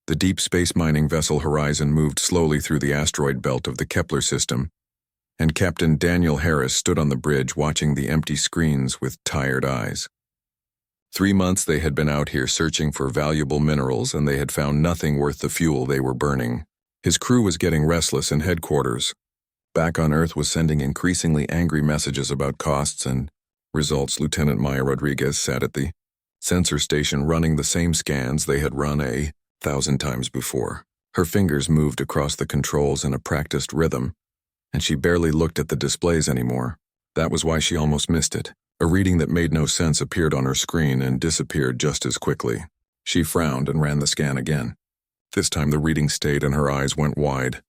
The deep space mining vessel Horizon moved slowly through the asteroid belt of the Kepler system, and Captain Daniel Harris stood on the bridge watching the empty screens with tired eyes. 3 months they had been out here searching for valuable minerals, and they had found nothing worth the fuel they were burning. His crew was getting restless in headquarters. Back on Earth was sending increasingly angry messages about costs and results. Lieutenant Maya Rodriguez sat at the sensor station running the same scans they had run 1,000 times before. Her fingers moved across the controls in a practiced rhythm, and she barely looked at the displays anymore. That was why she almost missed it. A reading that made no sense appeared on her screen and disappeared just as quickly. She frowned and ran the scan again. This time the reading stayed and her eyes went wide.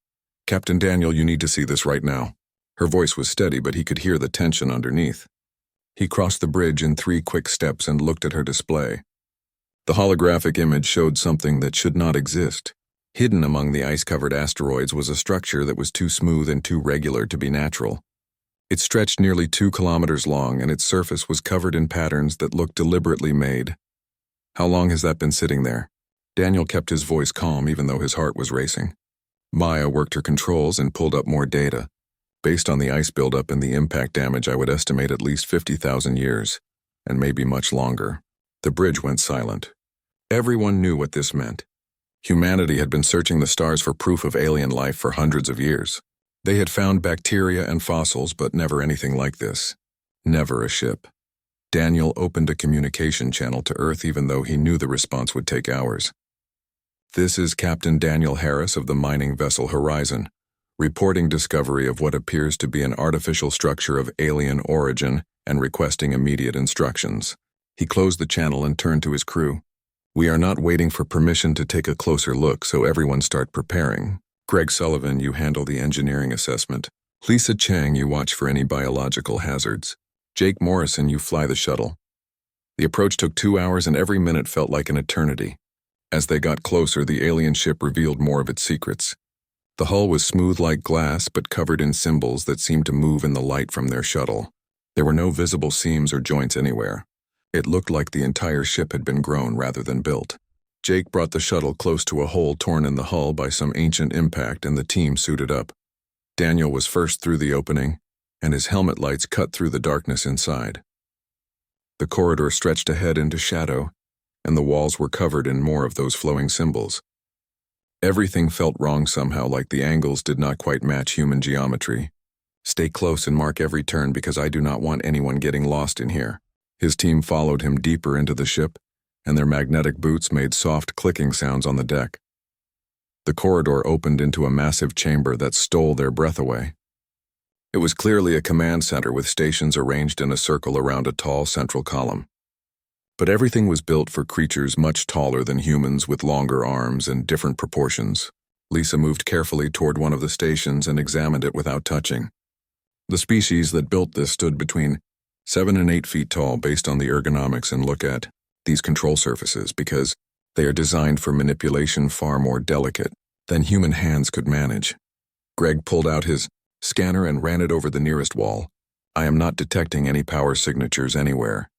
"Captain Daniel, you need to see this right now." Her voice was steady, but he could hear the tension underneath. He crossed the bridge in 3 quick steps and looked at her display. The holographic image showed something that should not exist. Hidden among the ice-covered asteroids was a structure that was too smooth and too regular to be natural. It stretched nearly 2 kilometers long, and its surface was covered in patterns that looked deliberately made. "How long has that been sitting there?" Daniel kept his voice calm even though his heart was racing. Maya worked her controls and pulled up more data. Based on the ice buildup and the impact damage, I would estimate at least 50,000 years, and maybe much longer. The bridge went silent. Everyone knew what this meant. Humanity had been searching the stars for proof of alien life for hundreds of years. They had found bacteria and fossils, but never anything like this. Never a ship. Daniel opened a communication channel to Earth even though he knew the response would take hours. "This is Captain Daniel Harris of the mining vessel Horizon, reporting discovery of what appears to be an artificial structure of alien origin and requesting immediate instructions." He closed the channel and turned to his crew. "We are not waiting for permission to take a closer look, so everyone start preparing. Greg Sullivan, you handle the engineering assessment. Lisa Chang, you watch for any biological hazards. Jake Morrison, you fly the shuttle." The approach took 2 hours and every minute felt like an eternity. As they got closer, the alien ship revealed more of its secrets. The hull was smooth like glass but covered in symbols that seemed to move in the light from their shuttle. There were no visible seams or joints anywhere. It looked like the entire ship had been grown rather than built. Jake brought the shuttle close to a hole torn in the hull by some ancient impact, and the team suited up. Daniel was first through the opening, and his helmet lights cut through the darkness inside. The corridor stretched ahead into shadow, and the walls were covered in more of those flowing symbols. Everything felt wrong somehow, like the angles did not quite match human geometry. "Stay close and mark every turn because I do not want anyone getting lost in here." His team followed him deeper into the ship, and their magnetic boots made soft clicking sounds on the deck. The corridor opened into a massive chamber that stole their breath away. It was clearly a command center with stations arranged in a circle around a tall central column. But everything was built for creatures much taller than humans with longer arms and different proportions. Lisa moved carefully toward one of the stations and examined it without touching. The species that built this stood between 7 and 8 feet tall based on the ergonomics and look at these control surfaces because they are designed for manipulation far more delicate than human hands could manage. Greg pulled out his scanner and ran it over the nearest wall. "I am not detecting any power signatures anywhere,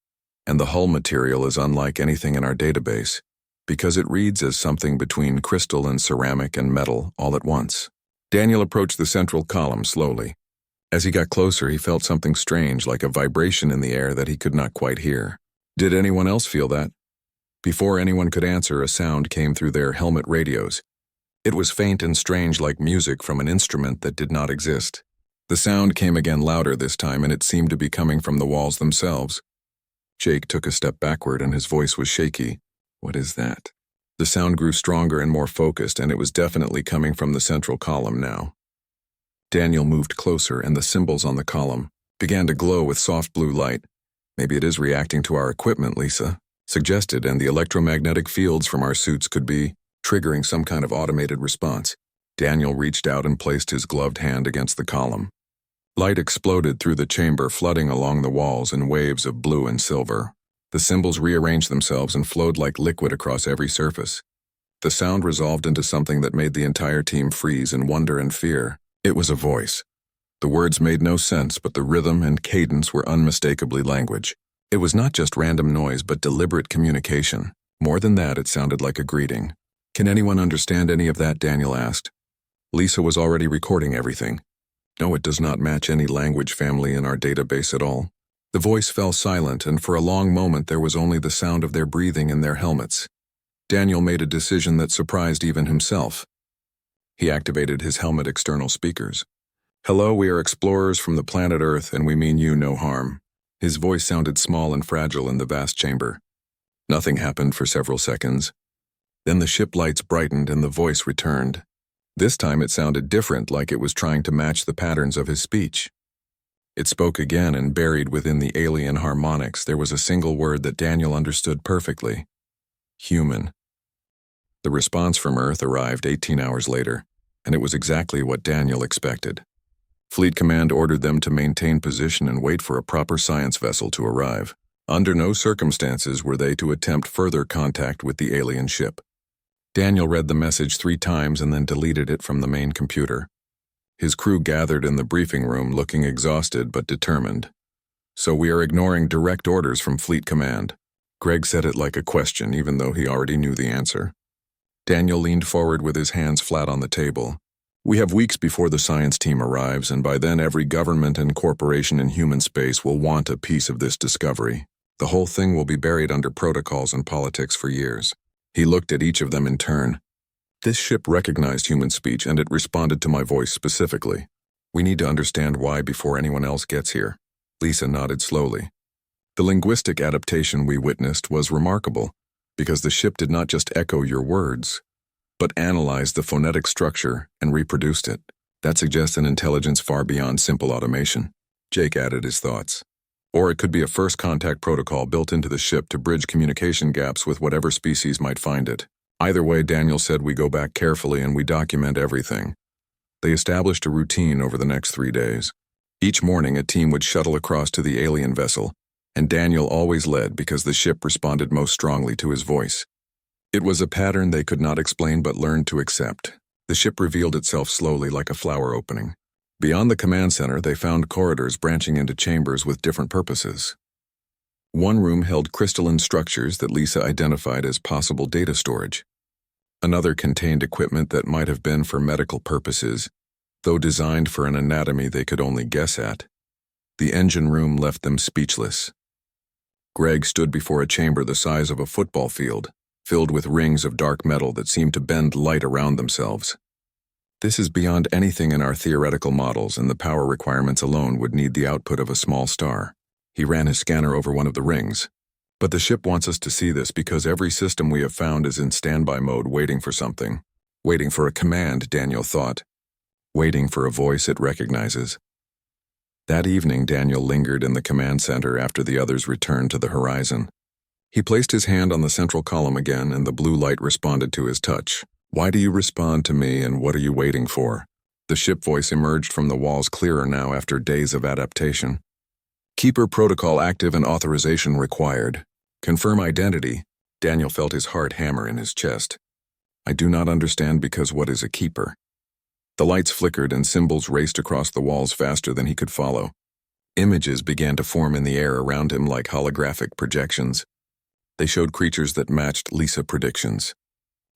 and the hull material is unlike anything in our database because it reads as something between crystal and ceramic and metal all at once." Daniel approached the central column slowly. As he got closer, he felt something strange, like a vibration in the air that he could not quite hear. Did anyone else feel that? Before anyone could answer, a sound came through their helmet radios. It was faint and strange, like music from an instrument that did not exist. The sound came again louder this time, and it seemed to be coming from the walls themselves. Jake took a step backward, and his voice was shaky. "What is that?" The sound grew stronger and more focused, and it was definitely coming from the central column now. Daniel moved closer, and the symbols on the column began to glow with soft blue light. "Maybe it is reacting to our equipment," Lisa suggested, "and the electromagnetic fields from our suits could be triggering some kind of automated response." Daniel reached out and placed his gloved hand against the column. Light exploded through the chamber, flooding along the walls in waves of blue and silver. The symbols rearranged themselves and flowed like liquid across every surface. The sound resolved into something that made the entire team freeze in wonder and fear. It was a voice. The words made no sense, but the rhythm and cadence were unmistakably language. It was not just random noise, but deliberate communication. More than that, it sounded like a greeting. Can anyone understand any of that? Daniel asked. Lisa was already recording everything. No, it does not match any language family in our database at all. The voice fell silent, and for a long moment there was only the sound of their breathing in their helmets. Daniel made a decision that surprised even himself. He activated his helmet external speakers. Hello, we are explorers from the planet Earth, and we mean you no harm. His voice sounded small and fragile in the vast chamber. Nothing happened for several seconds. Then the ship lights brightened and the voice returned. This time it sounded different, like it was trying to match the patterns of his speech. It spoke again, and buried within the alien harmonics there was a single word that Daniel understood perfectly. Human. The response from Earth arrived 18 hours later, and it was exactly what Daniel expected. Fleet Command ordered them to maintain position and wait for a proper science vessel to arrive. Under no circumstances were they to attempt further contact with the alien ship. Daniel read the message 3 times and then deleted it from the main computer. His crew gathered in the briefing room looking exhausted but determined. So we are ignoring direct orders from Fleet Command. Greg said it like a question, even though he already knew the answer. Daniel leaned forward with his hands flat on the table. We have weeks before the science team arrives, and by then every government and corporation in human space will want a piece of this discovery. The whole thing will be buried under protocols and politics for years. He looked at each of them in turn. This ship recognized human speech, and it responded to my voice specifically. We need to understand why before anyone else gets here. Lisa nodded slowly. The linguistic adaptation we witnessed was remarkable, because the ship did not just echo your words, but analyzed the phonetic structure and reproduced it. That suggests an intelligence far beyond simple automation. Jake added his thoughts. Or it could be a first contact protocol built into the ship to bridge communication gaps with whatever species might find it. Either way, Daniel said, we go back carefully and we document everything. They established a routine over the next 3 days. Each morning, a team would shuttle across to the alien vessel, and Daniel always led because the ship responded most strongly to his voice. It was a pattern they could not explain but learned to accept. The ship revealed itself slowly like a flower opening. Beyond the command center, they found corridors branching into chambers with different purposes. One room held crystalline structures that Lisa identified as possible data storage. Another contained equipment that might have been for medical purposes, though designed for an anatomy they could only guess at. The engine room left them speechless. Greg stood before a chamber the size of a football field, filled with rings of dark metal that seemed to bend light around themselves. This is beyond anything in our theoretical models, and the power requirements alone would need the output of a small star. He ran his scanner over one of the rings. But the ship wants us to see this because every system we have found is in standby mode waiting for something. Waiting for a command, Daniel thought. Waiting for a voice it recognizes. That evening, Daniel lingered in the command center after the others returned to the horizon. He placed his hand on the central column again, and the blue light responded to his touch. Why do you respond to me, and what are you waiting for? The ship voice emerged from the walls clearer now after days of adaptation. Keeper protocol active and authorization required. Confirm identity. Daniel felt his heart hammer in his chest. I do not understand because what is a keeper? The lights flickered and symbols raced across the walls faster than he could follow. Images began to form in the air around him like holographic projections. They showed creatures that matched Lisa predictions.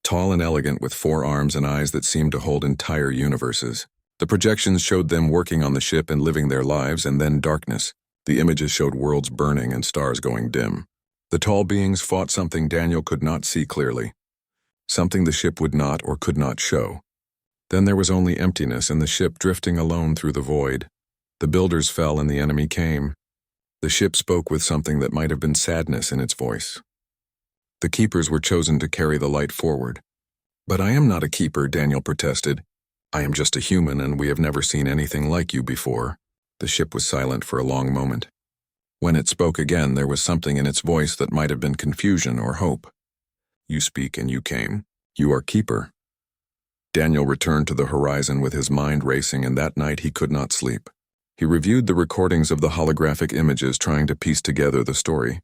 Tall and elegant with 4 arms and eyes that seemed to hold entire universes. The projections showed them working on the ship and living their lives, and then darkness. The images showed worlds burning and stars going dim. The tall beings fought something Daniel could not see clearly. Something the ship would not or could not show. Then there was only emptiness and the ship drifting alone through the void. The builders fell and the enemy came. The ship spoke with something that might have been sadness in its voice. The keepers were chosen to carry the light forward. But I am not a keeper, Daniel protested. I am just a human, and we have never seen anything like you before. The ship was silent for a long moment. When it spoke again, there was something in its voice that might have been confusion or hope. You speak and you came. You are keeper. Daniel returned to the horizon with his mind racing, and that night he could not sleep. He reviewed the recordings of the holographic images, trying to piece together the story.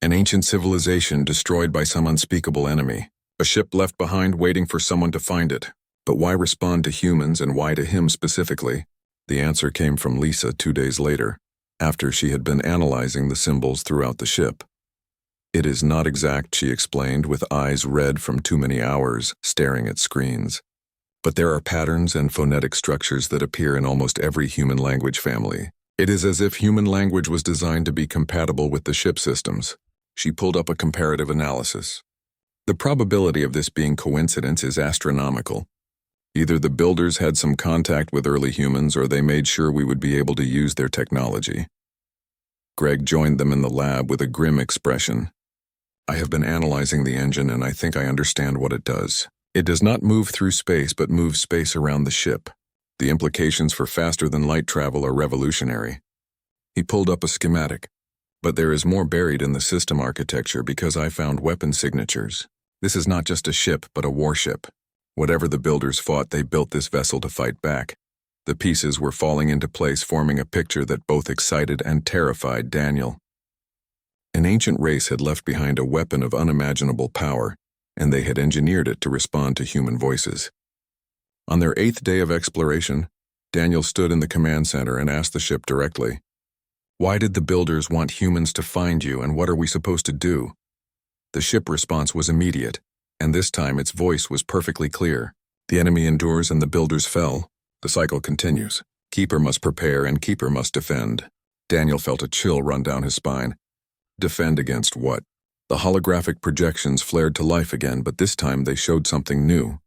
An ancient civilization destroyed by some unspeakable enemy. A ship left behind waiting for someone to find it. But why respond to humans, and why to him specifically? The answer came from Lisa 2 days later, after she had been analyzing the symbols throughout the ship. It is not exact, she explained, with eyes red from too many hours staring at screens. But there are patterns and phonetic structures that appear in almost every human language family. It is as if human language was designed to be compatible with the ship systems. She pulled up a comparative analysis. The probability of this being coincidence is astronomical. Either the builders had some contact with early humans or they made sure we would be able to use their technology. Greg joined them in the lab with a grim expression. I have been analyzing the engine and I think I understand what it does. It does not move through space but moves space around the ship. The implications for faster-than-light travel are revolutionary. He pulled up a schematic. But there is more buried in the system architecture because I found weapon signatures. This is not just a ship but a warship. Whatever the builders fought, they built this vessel to fight back. The pieces were falling into place, forming a picture that both excited and terrified Daniel. An ancient race had left behind a weapon of unimaginable power, and they had engineered it to respond to human voices. On their 8th day of exploration, Daniel stood in the command center and asked the ship directly, "Why did the builders want humans to find you, and what are we supposed to do?" The ship response was immediate, and this time its voice was perfectly clear. The enemy endures and the builders fell. The cycle continues. Keeper must prepare and Keeper must defend. Daniel felt a chill run down his spine. Defend against what? The holographic projections flared to life again, but this time they showed something new.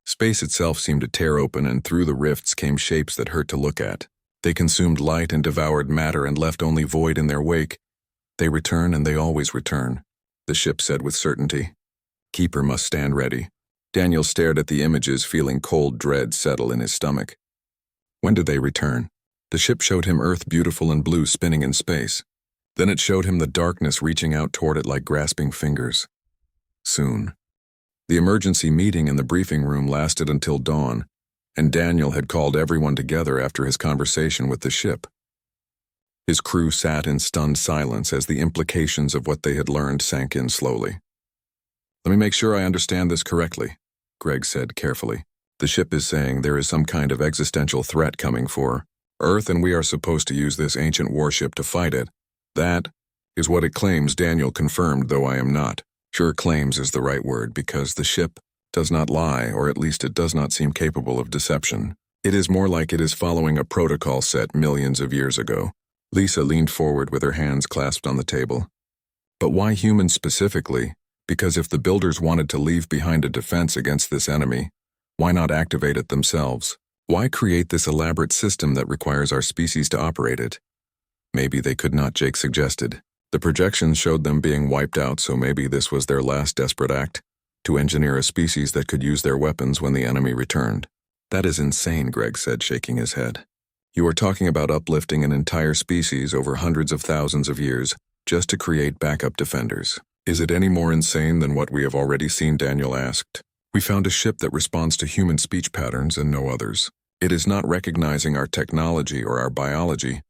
Space itself seemed to tear open, and through the rifts came shapes that hurt to look at. They consumed light and devoured matter and left only void in their wake. They return and they always return, the ship said with certainty. Keeper must stand ready. Daniel stared at the images, feeling cold dread settle in his stomach. When did they return? The ship showed him Earth beautiful and blue spinning in space. Then it showed him the darkness reaching out toward it like grasping fingers. Soon. The emergency meeting in the briefing room lasted until dawn, and Daniel had called everyone together after his conversation with the ship. His crew sat in stunned silence as the implications of what they had learned sank in slowly. Let me make sure I understand this correctly, Greg said carefully. The ship is saying there is some kind of existential threat coming for Earth, and we are supposed to use this ancient warship to fight it. That is what it claims, Daniel confirmed, though I am not. Sure, claims is the right word, because the ship does not lie, or at least it does not seem capable of deception. It is more like it is following a protocol set millions of years ago. Lisa leaned forward with her hands clasped on the table. But why humans specifically? Because if the builders wanted to leave behind a defense against this enemy, why not activate it themselves? Why create this elaborate system that requires our species to operate it? Maybe they could not, Jake suggested. The projections showed them being wiped out, so maybe this was their last desperate act, to engineer a species that could use their weapons when the enemy returned. That is insane, Greg said, shaking his head. You are talking about uplifting an entire species over hundreds of thousands of years just to create backup defenders. Is it any more insane than what we have already seen? Daniel asked. We found a ship that responds to human speech patterns and no others. It is not recognizing our technology or our biology,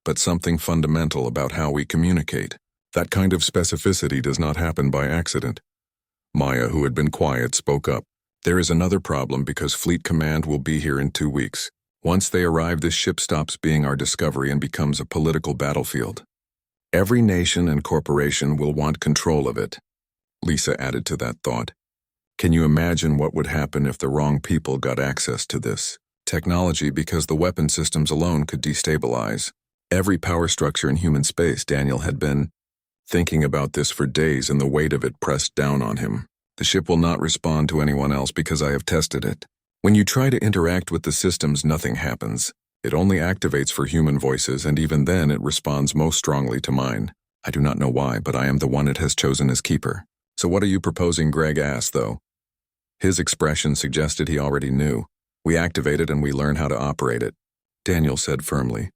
but something fundamental about how we communicate. That kind of specificity does not happen by accident. Maya, who had been quiet, spoke up. There is another problem because Fleet Command will be here in 2 weeks. Once they arrive, this ship stops being our discovery and becomes a political battlefield. Every nation and corporation will want control of it. Lisa added to that thought. Can you imagine what would happen if the wrong people got access to this technology, because the weapon systems alone could destabilize every power structure in human space? Daniel had been thinking about this for days, and the weight of it pressed down on him. The ship will not respond to anyone else because I have tested it. When you try to interact with the systems, nothing happens. It only activates for human voices, and even then it responds most strongly to mine. I do not know why, but I am the one it has chosen as keeper. So what are you proposing? Greg asked, though. His expression suggested he already knew. We activate it and we learn how to operate it, Daniel said firmly.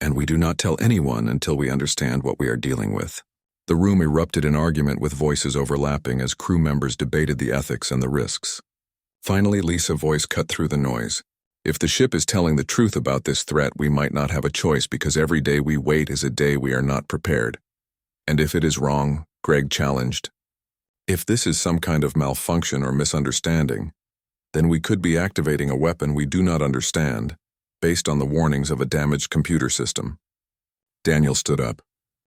And we do not tell anyone until we understand what we are dealing with. The room erupted in argument with voices overlapping as crew members debated the ethics and the risks. Finally, Lisa's voice cut through the noise. If the ship is telling the truth about this threat, we might not have a choice, because every day we wait is a day we are not prepared. And if it is wrong, Greg challenged. If this is some kind of malfunction or misunderstanding, then we could be activating a weapon we do not understand, based on the warnings of a damaged computer system. Daniel stood up.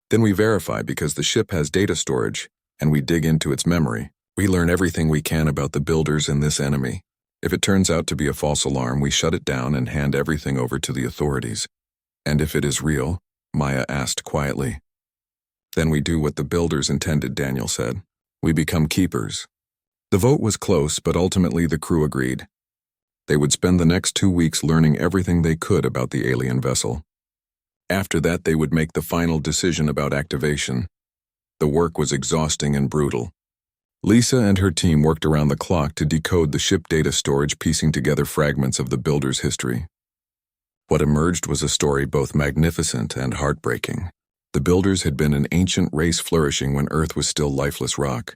Then we verify, because the ship has data storage. and we dig into its memory. We learn everything we can about the builders and this enemy. If it turns out to be a false alarm, we shut it down and hand everything over to the authorities. And if it is real? Maya asked quietly. Then we do what the builders intended, Daniel said. We become keepers. The vote was close, but ultimately the crew agreed. They would spend the next 2 weeks learning everything they could about the alien vessel. After that, they would make the final decision about activation. The work was exhausting and brutal. Lisa and her team worked around the clock to decode the ship data storage, piecing together fragments of the builder's history. What emerged was a story both magnificent and heartbreaking. The builders had been an ancient race flourishing when Earth was still lifeless rock.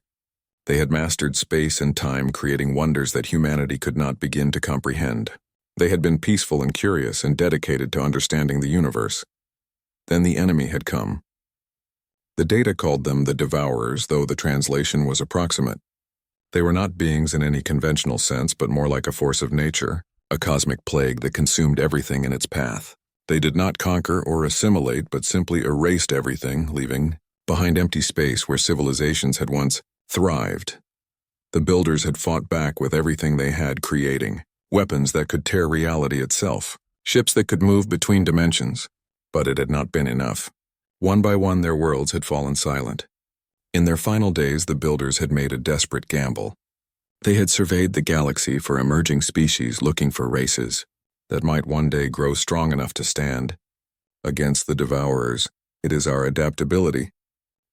They had mastered space and time, creating wonders that humanity could not begin to comprehend. They had been peaceful and curious and dedicated to understanding the universe. Then the enemy had come. The data called them the Devourers, though the translation was approximate. They were not beings in any conventional sense, but more like a force of nature, a cosmic plague that consumed everything in its path. They did not conquer or assimilate, but simply erased everything, leaving behind empty space where civilizations had once thrived. The builders had fought back with everything they had, creating weapons that could tear reality itself, ships that could move between dimensions. But it had not been enough. One by one, their worlds had fallen silent. In their final days, the builders had made a desperate gamble. They had surveyed the galaxy for emerging species looking for races that might one day grow strong enough to stand against the Devourers. It is our adaptability,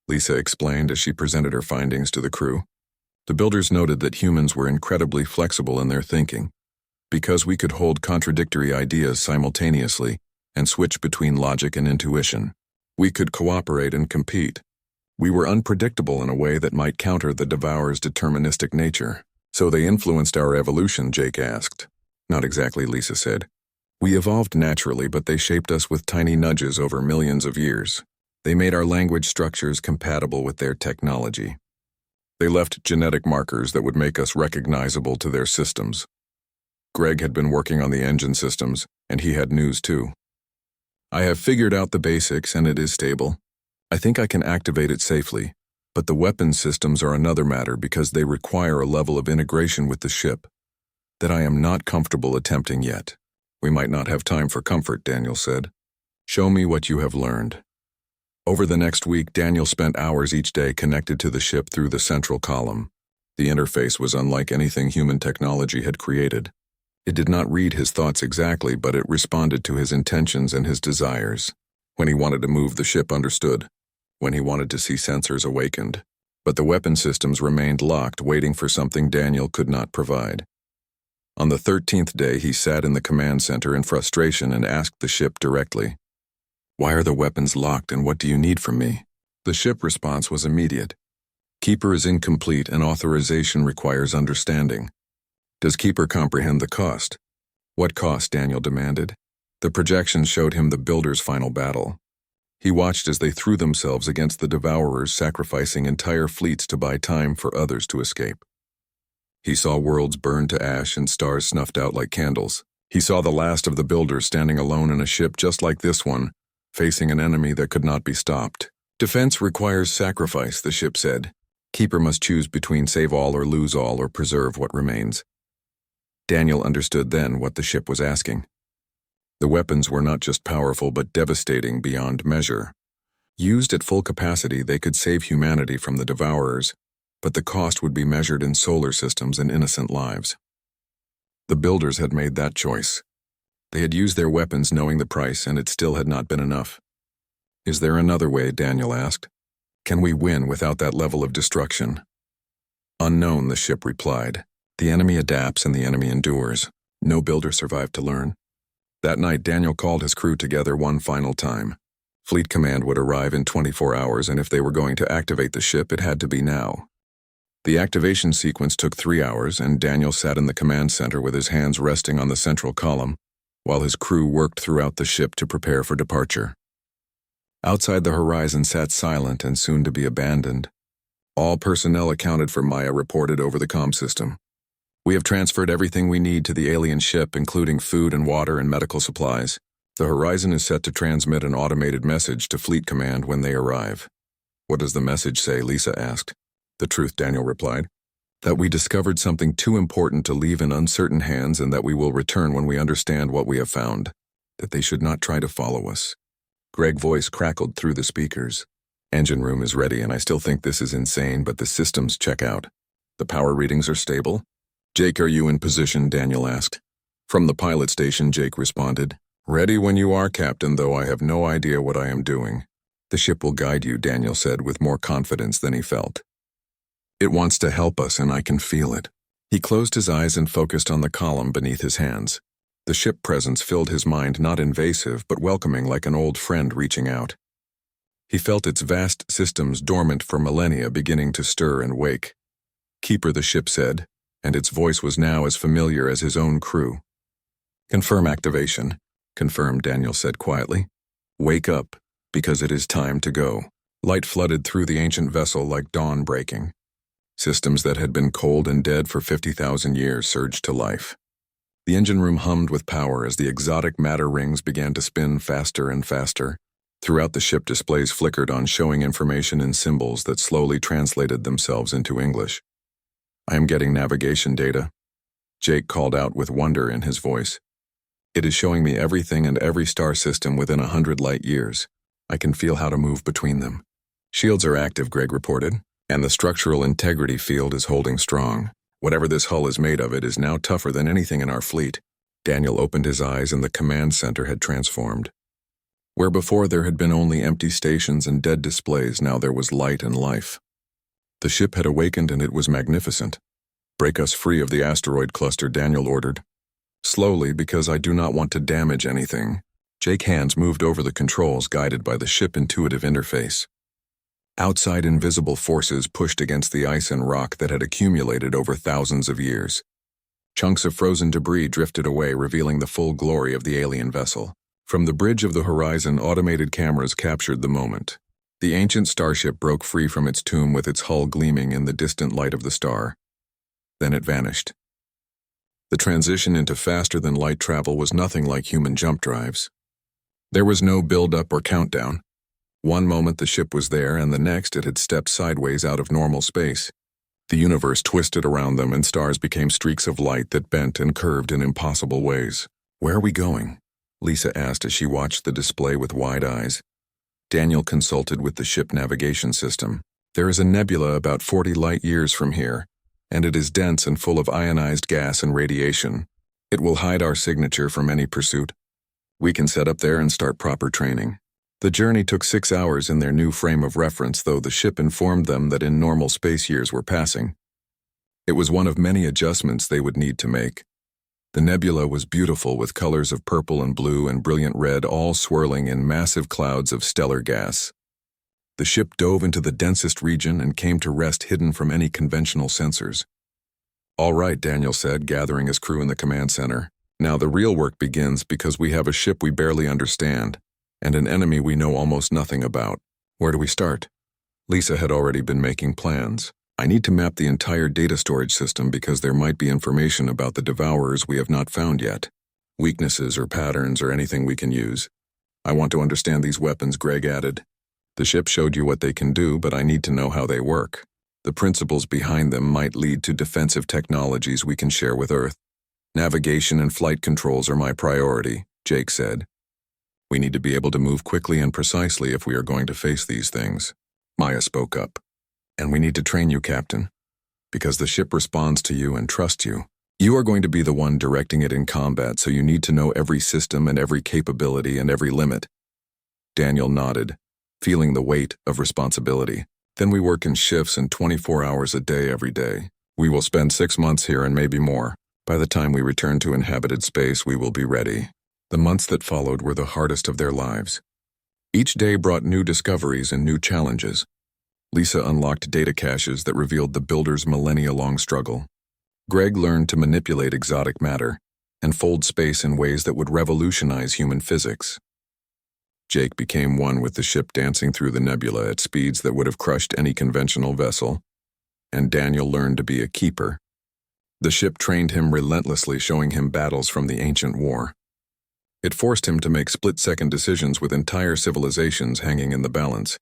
Lisa explained as she presented her findings to the crew. The builders noted that humans were incredibly flexible in their thinking. Because we could hold contradictory ideas simultaneously and switch between logic and intuition, we could cooperate and compete. We were unpredictable in a way that might counter the Devourer's deterministic nature. So they influenced our evolution, Jake asked. Not exactly, Lisa said. We evolved naturally, but they shaped us with tiny nudges over millions of years. They made our language structures compatible with their technology. They left genetic markers that would make us recognizable to their systems. Greg had been working on the engine systems, and he had news too. I have figured out the basics, and it is stable. I think I can activate it safely, but the weapons systems are another matter because they require a level of integration with the ship that I am not comfortable attempting yet. We might not have time for comfort, Daniel said. Show me what you have learned. Over the next week, Daniel spent hours each day connected to the ship through the central column. The interface was unlike anything human technology had created. It did not read his thoughts exactly, but it responded to his intentions and his desires. When he wanted to move, the ship understood. When he wanted to see, sensors awakened. But the weapon systems remained locked, waiting for something Daniel could not provide. On the 13th day, he sat in the command center in frustration and asked the ship directly, "Why are the weapons locked, and what do you need from me?" The ship response was immediate. Keeper is incomplete, and authorization requires understanding. Does Keeper comprehend the cost? What cost? Daniel demanded. The projections showed him the builders' final battle. He watched as they threw themselves against the Devourers, sacrificing entire fleets to buy time for others to escape. He saw worlds burned to ash and stars snuffed out like candles. He saw the last of the builders standing alone in a ship just like this one, facing an enemy that could not be stopped. Defense requires sacrifice, the ship said. Keeper must choose between save all or lose all or preserve what remains. Daniel understood then what the ship was asking. The weapons were not just powerful but devastating beyond measure. Used at full capacity, they could save humanity from the Devourers, but the cost would be measured in solar systems and innocent lives. The builders had made that choice. They had used their weapons knowing the price, and it still had not been enough. Is there another way? Daniel asked. Can we win without that level of destruction? Unknown, the ship replied. The enemy adapts and the enemy endures. No builder survived to learn. That night, Daniel called his crew together one final time. Fleet Command would arrive in 24 hours, and if they were going to activate the ship, it had to be now. The activation sequence took 3 hours, and Daniel sat in the command center with his hands resting on the central column, while his crew worked throughout the ship to prepare for departure. Outside the horizon sat silent and soon to be abandoned. All personnel accounted for, Maya reported over the comm system. We have transferred everything we need to the alien ship, including food and water and medical supplies. The horizon is set to transmit an automated message to Fleet Command when they arrive. What does the message say? Lisa asked. "The truth," Daniel replied. "That we discovered something too important to leave in uncertain hands and that we will return when we understand what we have found. That they should not try to follow us." Greg's voice crackled through the speakers. "Engine room is ready, and I still think this is insane, but the systems check out. The power readings are stable." "Jake, are you in position?" Daniel asked. From the pilot station, Jake responded. "Ready when you are, Captain, though I have no idea what I am doing." "The ship will guide you," Daniel said with more confidence than he felt. "It wants to help us, and I can feel it." He closed his eyes and focused on the column beneath his hands. The ship presence filled his mind, not invasive, but welcoming, like an old friend reaching out. He felt its vast systems dormant for millennia beginning to stir and wake. "Keeper," the ship said, and its voice was now as familiar as his own crew. "Confirm activation," confirmed, Daniel said quietly. "Wake up, because it is time to go." Light flooded through the ancient vessel like dawn breaking. Systems that had been cold and dead for 50,000 years surged to life. The engine room hummed with power as the exotic matter rings began to spin faster and faster. Throughout the ship, displays flickered on, showing information in symbols that slowly translated themselves into English. "I am getting navigation data," Jake called out with wonder in his voice. "It is showing me everything and every star system within 100 light years. I can feel how to move between them." "Shields are active," Greg reported, "and the structural integrity field is holding strong. Whatever this hull is made of, it is now tougher than anything in our fleet." Daniel opened his eyes and the command center had transformed. Where before there had been only empty stations and dead displays, now there was light and life. The ship had awakened and it was magnificent. "Break us free of the asteroid cluster," Daniel ordered. "Slowly, because I do not want to damage anything." Jake's hands moved over the controls, guided by the ship intuitive interface. Outside, invisible forces pushed against the ice and rock that had accumulated over thousands of years. Chunks of frozen debris drifted away, revealing the full glory of the alien vessel. From the bridge of the horizon, automated cameras captured the moment. The ancient starship broke free from its tomb with its hull gleaming in the distant light of the star. Then it vanished. The transition into faster-than-light travel was nothing like human jump drives. There was no build-up or countdown. One moment the ship was there, and the next it had stepped sideways out of normal space. The universe twisted around them, and stars became streaks of light that bent and curved in impossible ways. "Where are we going?" Lisa asked as she watched the display with wide eyes. Daniel consulted with the ship navigation system. "There is a nebula about 40 light years from here, and it is dense and full of ionized gas and radiation. It will hide our signature from any pursuit. We can set up there and start proper training." The journey took 6 hours in their new frame of reference, though the ship informed them that in normal space years were passing. It was one of many adjustments they would need to make. The nebula was beautiful, with colors of purple and blue and brilliant red, all swirling in massive clouds of stellar gas. The ship dove into the densest region and came to rest hidden from any conventional sensors. "All right," Daniel said, gathering his crew in the command center. "Now the real work begins, because we have a ship we barely understand, and an enemy we know almost nothing about. Where do we start?" Lisa had already been making plans. "I need to map the entire data storage system because there might be information about the devourers we have not found yet. Weaknesses or patterns or anything we can use. I want to understand these weapons," Greg added. "The ship showed you what they can do, but I need to know how they work. The principles behind them might lead to defensive technologies we can share with Earth." "Navigation and flight controls are my priority," Jake said. "We need to be able to move quickly and precisely if we are going to face these things." Maya spoke up. "And we need to train you, Captain, because the ship responds to you and trusts you. You are going to be the one directing it in combat, so you need to know every system and every capability and every limit." Daniel nodded, feeling the weight of responsibility. "Then we work in shifts and 24 hours a day every day. We will spend 6 months here and maybe more. By the time we return to inhabited space, we will be ready." The months that followed were the hardest of their lives. Each day brought new discoveries and new challenges. Lisa unlocked data caches that revealed the Builder's millennia-long struggle. Greg learned to manipulate exotic matter and fold space in ways that would revolutionize human physics. Jake became one with the ship, dancing through the nebula at speeds that would have crushed any conventional vessel, and Daniel learned to be a keeper. The ship trained him relentlessly, showing him battles from the ancient war. It forced him to make split-second decisions with entire civilizations hanging in the balance.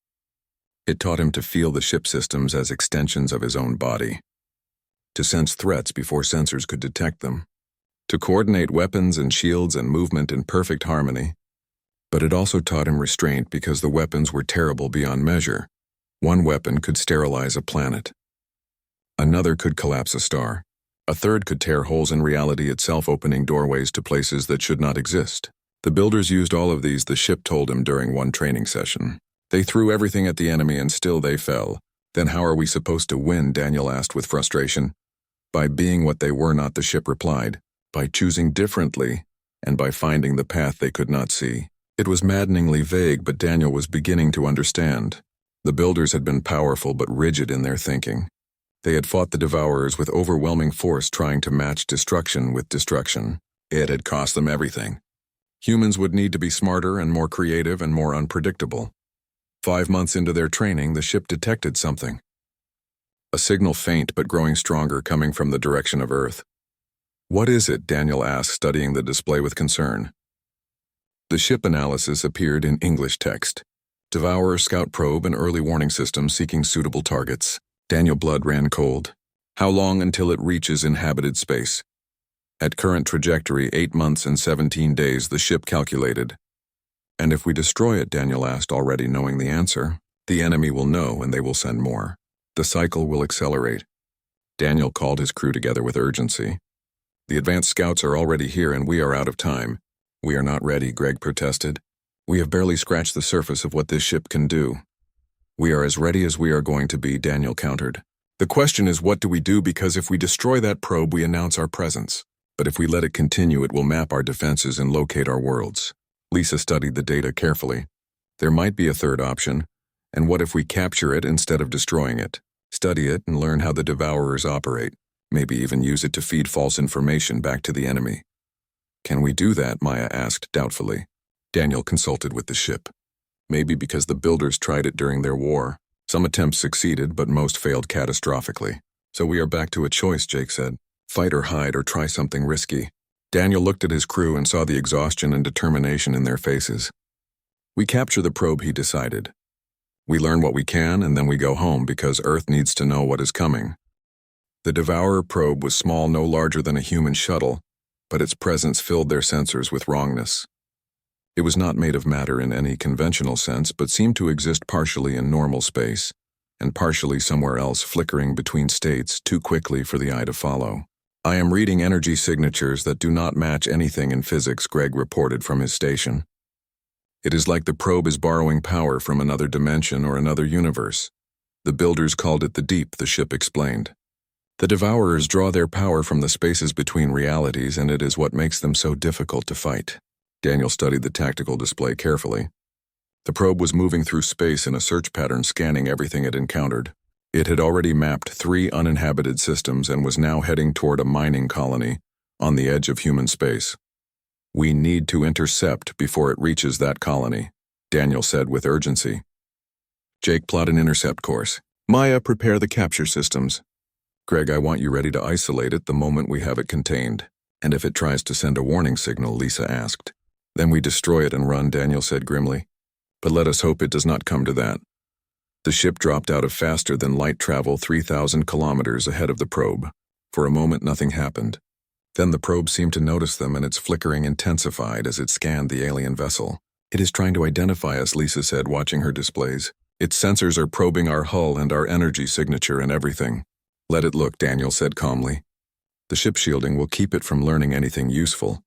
It taught him to feel the ship systems as extensions of his own body, to sense threats before sensors could detect them, to coordinate weapons and shields and movement in perfect harmony. But it also taught him restraint because the weapons were terrible beyond measure. One weapon could sterilize a planet. Another could collapse a star. A third could tear holes in reality itself, opening doorways to places that should not exist. The builders used all of these, the ship told him during one training session. They threw everything at the enemy and still they fell. Then how are we supposed to win? Daniel asked with frustration. By being what they were not, the ship replied. By choosing differently, and by finding the path they could not see. It was maddeningly vague, but Daniel was beginning to understand. The builders had been powerful but rigid in their thinking. They had fought the Devourers with overwhelming force, trying to match destruction with destruction. It had cost them everything. Humans would need to be smarter and more creative and more unpredictable. 5 months into their training, the ship detected something. A signal, faint but growing stronger, coming from the direction of Earth. What is it? Daniel asked, studying the display with concern. The ship analysis appeared in English text. Devourer scout probe and early warning system seeking suitable targets. Daniel's blood ran cold. How long until it reaches inhabited space? At current trajectory, 8 months and 17 days, the ship calculated. And if we destroy it, Daniel asked, already knowing the answer, the enemy will know and they will send more. The cycle will accelerate. Daniel called his crew together with urgency. The advanced scouts are already here and we are out of time. We are not ready, Greg protested. We have barely scratched the surface of what this ship can do. We are as ready as we are going to be, Daniel countered. The question is, what do we do? Because if we destroy that probe, we announce our presence. But if we let it continue, it will map our defenses and locate our worlds. Lisa studied the data carefully. There might be a third option. And what if we capture it instead of destroying it? Study it and learn how the Devourers operate. Maybe even use it to feed false information back to the enemy. Can we do that? Maya asked doubtfully. Daniel consulted with the ship. Maybe because the builders tried it during their war. Some attempts succeeded, but most failed catastrophically. So we are back to a choice, Jake said. Fight or hide or try something risky. Daniel looked at his crew and saw the exhaustion and determination in their faces. We capture the probe, he decided. We learn what we can and then we go home because Earth needs to know what is coming. The Devourer probe was small, no larger than a human shuttle, but its presence filled their sensors with wrongness. It was not made of matter in any conventional sense, but seemed to exist partially in normal space, and partially somewhere else, flickering between states too quickly for the eye to follow. I am reading energy signatures that do not match anything in physics, Greg reported from his station. It is like the probe is borrowing power from another dimension or another universe. The builders called it the deep, the ship explained. The Devourers draw their power from the spaces between realities, and it is what makes them so difficult to fight. Daniel studied the tactical display carefully. The probe was moving through space in a search pattern, scanning everything it encountered. It had already mapped 3 uninhabited systems and was now heading toward a mining colony on the edge of human space. We need to intercept before it reaches that colony, Daniel said with urgency. Jake, plot an intercept course. Maya, prepare the capture systems. Greg, I want you ready to isolate it the moment we have it contained. And if it tries to send a warning signal, Lisa asked. Then we destroy it and run, Daniel said grimly. But let us hope it does not come to that. The ship dropped out of faster-than-light travel 3,000 kilometers ahead of the probe. For a moment, nothing happened. Then the probe seemed to notice them, and its flickering intensified as it scanned the alien vessel. It is trying to identify us, Lisa said, watching her displays. Its sensors are probing our hull and our energy signature and everything. Let it look, Daniel said calmly. The ship shielding will keep it from learning anything useful.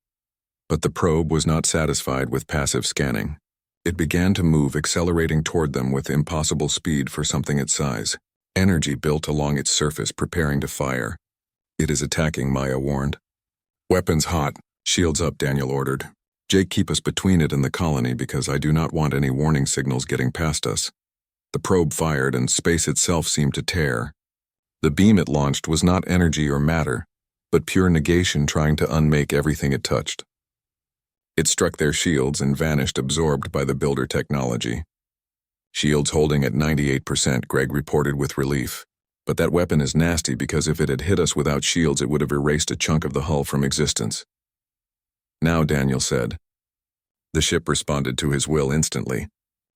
But the probe was not satisfied with passive scanning. It began to move, accelerating toward them with impossible speed for something its size. Energy built along its surface, preparing to fire. It is attacking, Maya warned. Weapons hot. Shields up, Daniel ordered. Jake, keep us between it and the colony because I do not want any warning signals getting past us. The probe fired and space itself seemed to tear. The beam it launched was not energy or matter, but pure negation trying to unmake everything it touched. It struck their shields and vanished, absorbed by the builder technology. Shields holding at 98%, Greg reported with relief. But that weapon is nasty because if it had hit us without shields, it would have erased a chunk of the hull from existence. Now, Daniel said. The ship responded to his will instantly.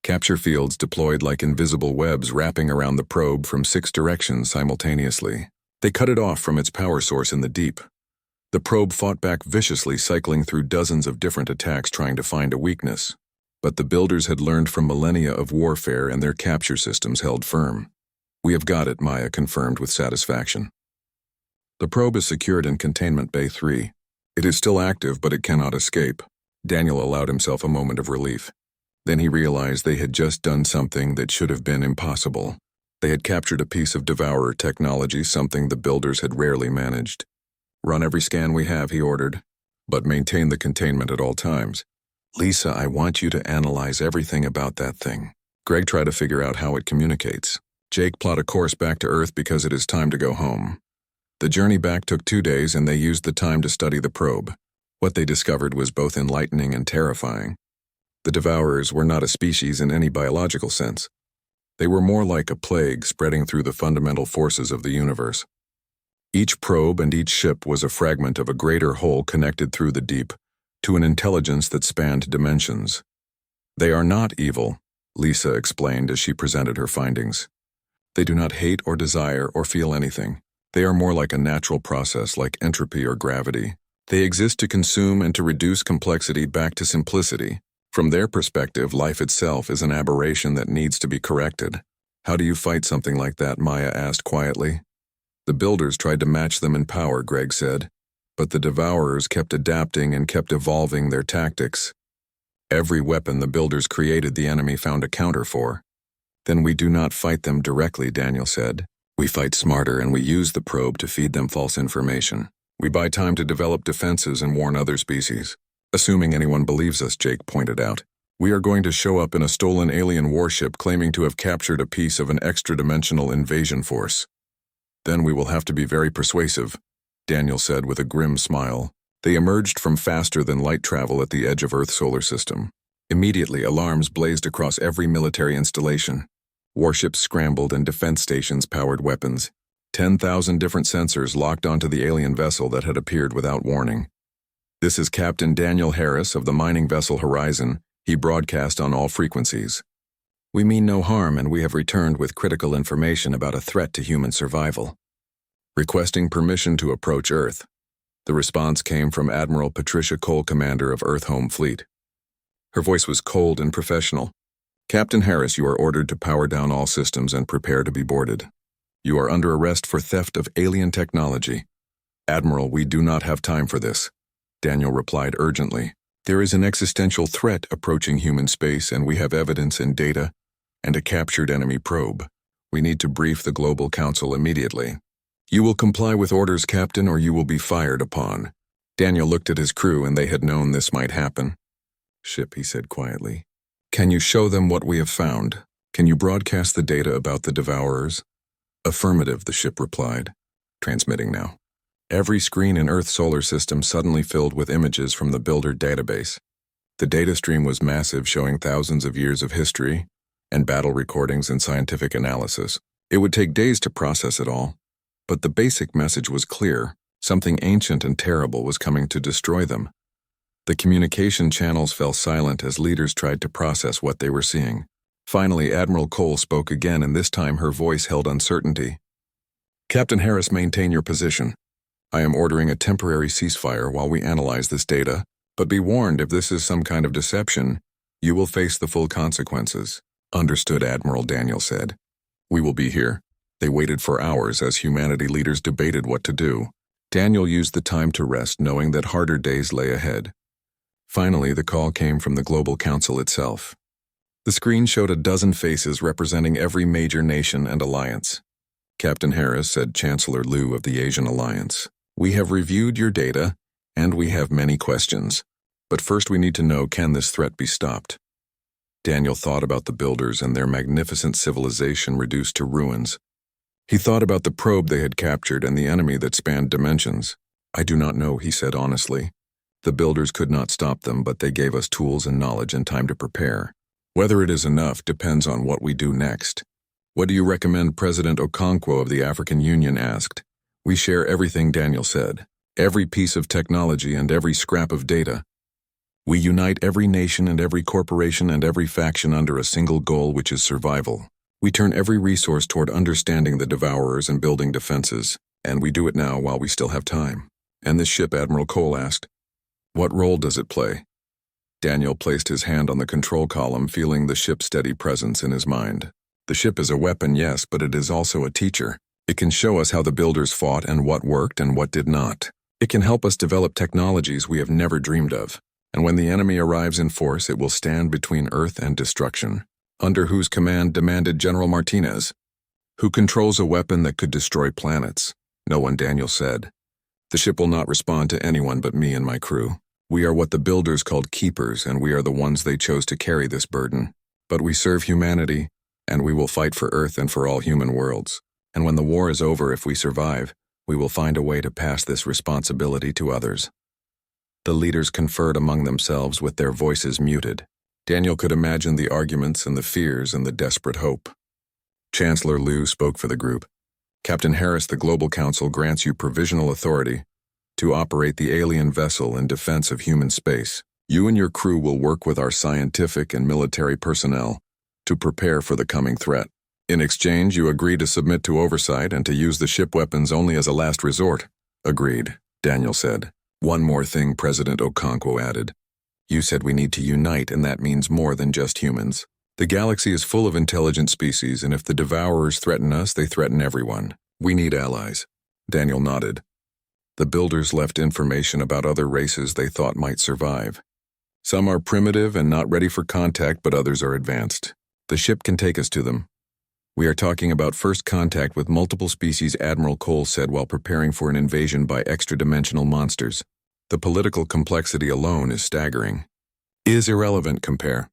Capture fields deployed like invisible webs wrapping around the probe from 6 directions simultaneously. They cut it off from its power source in the deep. The probe fought back viciously, cycling through dozens of different attacks trying to find a weakness. But the builders had learned from millennia of warfare and their capture systems held firm. "We have got it," Maya confirmed with satisfaction. The probe is secured in Containment Bay 3. It is still active, but it cannot escape. Daniel allowed himself a moment of relief. Then he realized they had just done something that should have been impossible. They had captured a piece of Devourer technology, something the builders had rarely managed. "Run every scan we have," he ordered, "but maintain the containment at all times. Lisa, I want you to analyze everything about that thing." Greg tried to figure out how it communicates. Jake plot a course back to Earth because it is time to go home. The journey back took 2 days, and they used the time to study the probe. What they discovered was both enlightening and terrifying. The Devourers were not a species in any biological sense. They were more like a plague spreading through the fundamental forces of the universe. Each probe and each ship was a fragment of a greater whole connected through the deep to an intelligence that spanned dimensions. "They are not evil," Lisa explained as she presented her findings. "They do not hate or desire or feel anything. They are more like a natural process, like entropy or gravity. They exist to consume and to reduce complexity back to simplicity. From their perspective, life itself is an aberration that needs to be corrected." "How do you fight something like that?" Maya asked quietly. "The builders tried to match them in power," Greg said, "but the Devourers kept adapting and kept evolving their tactics. Every weapon the builders created, the enemy found a counter for." "Then we do not fight them directly," Daniel said. "We fight smarter, and we use the probe to feed them false information. We buy time to develop defenses and warn other species. Assuming anyone believes us," Jake pointed out. "We are going to show up in a stolen alien warship claiming to have captured a piece of an extra-dimensional invasion force. Then we will have to be very persuasive," Daniel said with a grim smile. They emerged from faster-than-light travel at the edge of Earth's solar system. Immediately, alarms blazed across every military installation. Warships scrambled and defense stations powered weapons. 10,000 different sensors locked onto the alien vessel that had appeared without warning. "This is Captain Daniel Harris of the mining vessel Horizon," he broadcast on all frequencies. "We mean no harm, and we have returned with critical information about a threat to human survival. Requesting permission to approach Earth." The response came from Admiral Patricia Cole, commander of Earth Home Fleet. Her voice was cold and professional. "Captain Harris, you are ordered to power down all systems and prepare to be boarded. You are under arrest for theft of alien technology." "Admiral, we do not have time for this," Daniel replied urgently. "There is an existential threat approaching human space, and we have evidence and data, and a captured enemy probe. We need to brief the Global Council immediately." "You will comply with orders, Captain, or you will be fired upon." Daniel looked at his crew, and they had known this might happen. "Ship," he said quietly. "Can you show them what we have found? Can you broadcast the data about the Devourers?" "Affirmative," the ship replied. "Transmitting now." Every screen in Earth's solar system suddenly filled with images from the builder database. The data stream was massive, showing thousands of years of history and battle recordings and scientific analysis. It would take days to process it all, but the basic message was clear. Something ancient and terrible was coming to destroy them. The communication channels fell silent as leaders tried to process what they were seeing. Finally, Admiral Cole spoke again, and this time her voice held uncertainty. "Captain Harris, maintain your position. I am ordering a temporary ceasefire while we analyze this data, but be warned, if this is some kind of deception, you will face the full consequences." "Understood," Admiral Daniel said. "We will be here." They waited for hours as humanity leaders debated what to do. Daniel used the time to rest, knowing that harder days lay ahead. Finally, the call came from the Global Council itself. The screen showed a dozen faces representing every major nation and alliance. "Captain Harris," said Chancellor Liu of the Asian Alliance, "we have reviewed your data, and we have many questions. But first we need to know, can this threat be stopped?" Daniel thought about the builders and their magnificent civilization reduced to ruins. He thought about the probe they had captured and the enemy that spanned dimensions. "I do not know," he said honestly. "The builders could not stop them, but they gave us tools and knowledge and time to prepare. Whether it is enough depends on what we do next." "What do you recommend?" President Okonkwo of the African Union asked. "We share everything," Daniel said. "Every piece of technology and every scrap of data." We unite every nation and every corporation and every faction under a single goal, which is survival. We turn every resource toward understanding the Devourers and building defenses, and we do it now while we still have time." "And this ship," Admiral Cole asked. "What role does it play?" Daniel placed his hand on the control column, feeling the ship's steady presence in his mind. "The ship is a weapon, yes, but it is also a teacher. It can show us how the builders fought and what worked and what did not. It can help us develop technologies we have never dreamed of. And when the enemy arrives in force, it will stand between Earth and destruction." "Under whose command?" demanded General Martinez. "Who controls a weapon that could destroy planets?" "No one," Daniel said. "The ship will not respond to anyone but me and my crew. We are what the builders called keepers, and we are the ones they chose to carry this burden. But we serve humanity, and we will fight for Earth and for all human worlds. And when the war is over, if we survive, we will find a way to pass this responsibility to others." The leaders conferred among themselves with their voices muted. Daniel could imagine the arguments and the fears and the desperate hope. Chancellor Liu spoke for the group. "Captain Harris, the Global Council grants you provisional authority to operate the alien vessel in defense of human space. You and your crew will work with our scientific and military personnel to prepare for the coming threat. In exchange, you agree to submit to oversight and to use the ship weapons only as a last resort." "Agreed," Daniel said. "One more thing," President Okonkwo added. "You said we need to unite, and that means more than just humans. The galaxy is full of intelligent species, and if the Devourers threaten us, they threaten everyone. We need allies." Daniel nodded. The builders left information about other races they thought might survive. "Some are primitive and not ready for contact, but others are advanced. The ship can take us to them. We are talking about first contact with multiple species," Admiral Cole said while preparing for an invasion by extra-dimensional monsters. "The political complexity alone is staggering." "Is irrelevant, compare.